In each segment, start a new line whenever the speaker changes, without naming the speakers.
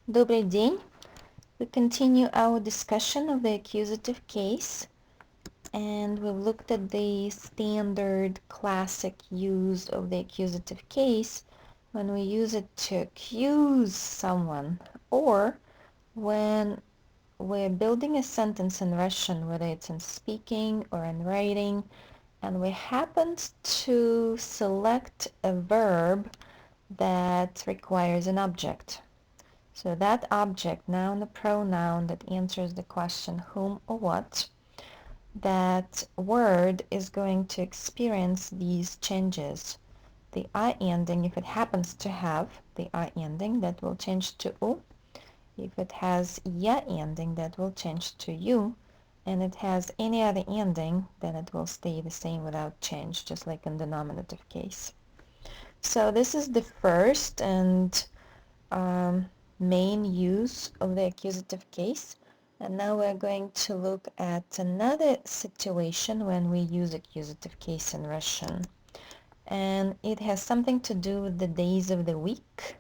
Добрый день. We continue our discussion of the accusative case, and we've looked at the standard classic use of the accusative case when we use it to accuse someone, or when we're building a sentence in Russian, whether it's in speaking or in writing, and we happen to select a verb that requires an object. So that object, noun or pronoun that answers the question whom or what, that word is going to experience these changes. The I ending, if it happens to have the I ending, that will change to U. If it has ya ending, that will change to you. And it has any other ending, then it will stay the same without change, just like in the nominative case. So this is the first and main use of the accusative case. And now we're going to look at another situation when we use accusative case in Russian. And it has something to do with the days of the week.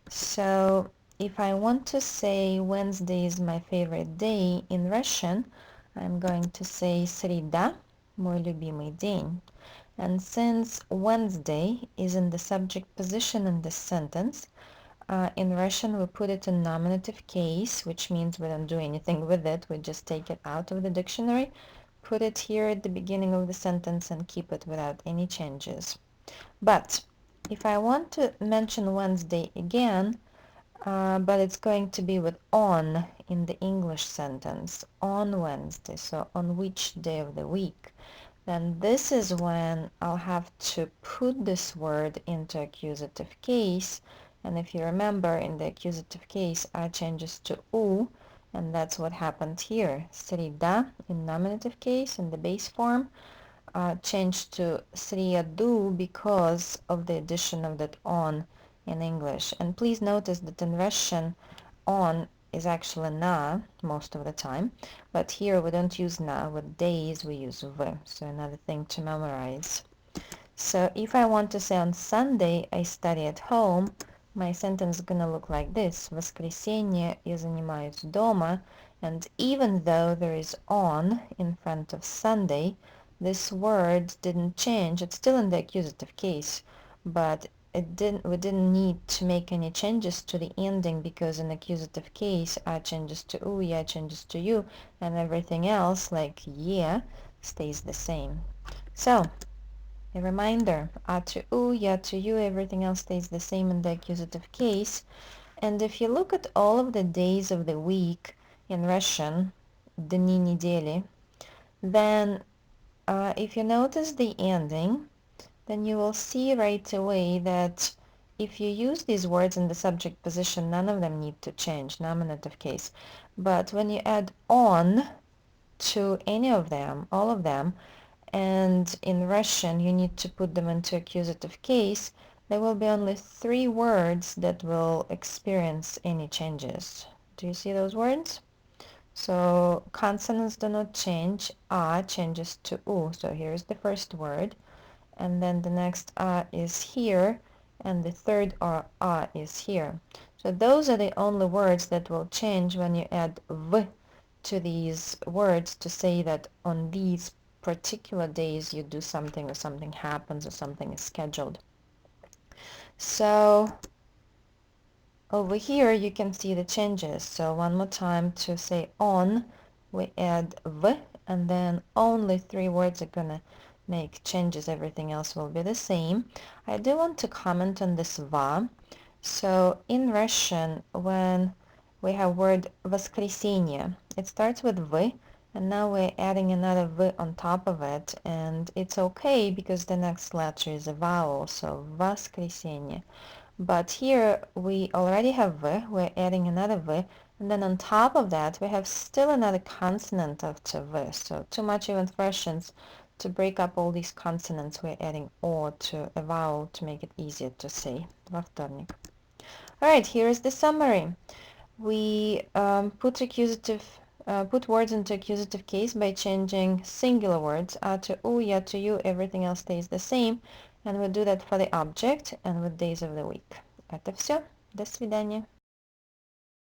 So if I want to say Wednesday is my favorite day in Russian, I'm going to say Sreda, мой любимый день. And since Wednesday is in the subject position in this sentence, in Russian, we put it in nominative case, which means we don't do anything with it. We just take it out of the dictionary, put it here at the beginning of the sentence, and keep it without any changes. But if I want to mention Wednesday again, but it's going to be with on in the English sentence, on Wednesday, so on which day of the week, then this is when I'll have to put this word into accusative case. And if you remember, in the accusative case, I changes to U, and that's what happened here. Sreda in nominative case, in the base form, changed to sriadu because of the addition of that on in English. And please notice that in Russian, on is actually na most of the time, but here we don't use na. With days we use v, so another thing to memorize. So if I want to say on Sunday I study at home, my sentence is gonna look like this. В воскресенье я занимаюсь дома, and even though there is on in front of Sunday, this word didn't change. It's still in the accusative case, but we didn't need to make any changes to the ending, because in accusative case I changes to u, ya changes to you, and everything else like yeah stays the same. So a reminder, a to u, ya to you, everything else stays the same in the accusative case. And if you look at all of the days of the week in Russian, dни недели, then if you notice the ending, then you will see right away that if you use these words in the subject position, none of them need to change, nominative case. But when you add on to any of them, all of them, and in Russian you need to put them into accusative case, there will be only 3 words that will experience any changes. Do you see those words? So consonants do not change. A changes to U. So here's the first word, and then the next A is here, and the third A is here. So those are the only words that will change when you add V to these words to say that on these particular days you do something, or something happens, or something is scheduled. So over here you can see the changes. So one more time, to say on, we add v, and then only 3 words are gonna make changes. Everything else will be the same. I do want to comment on this va. So in Russian, when we have word воскресенье, it starts with v, and now we're adding another v on top of it, and it's okay because the next letter is a vowel, so воскресенье. But here we already have v, we're adding another v, and then on top of that we have still another consonant after v. So too much even Russians, to break up all these consonants, we're adding o to a vowel to make it easier to say. Во вторник. Alright, here is the summary. We put words into accusative case by changing singular words, a to u, ya to you, everything else stays the same, and we do that for the object and with days of the week. Это все. До свидания.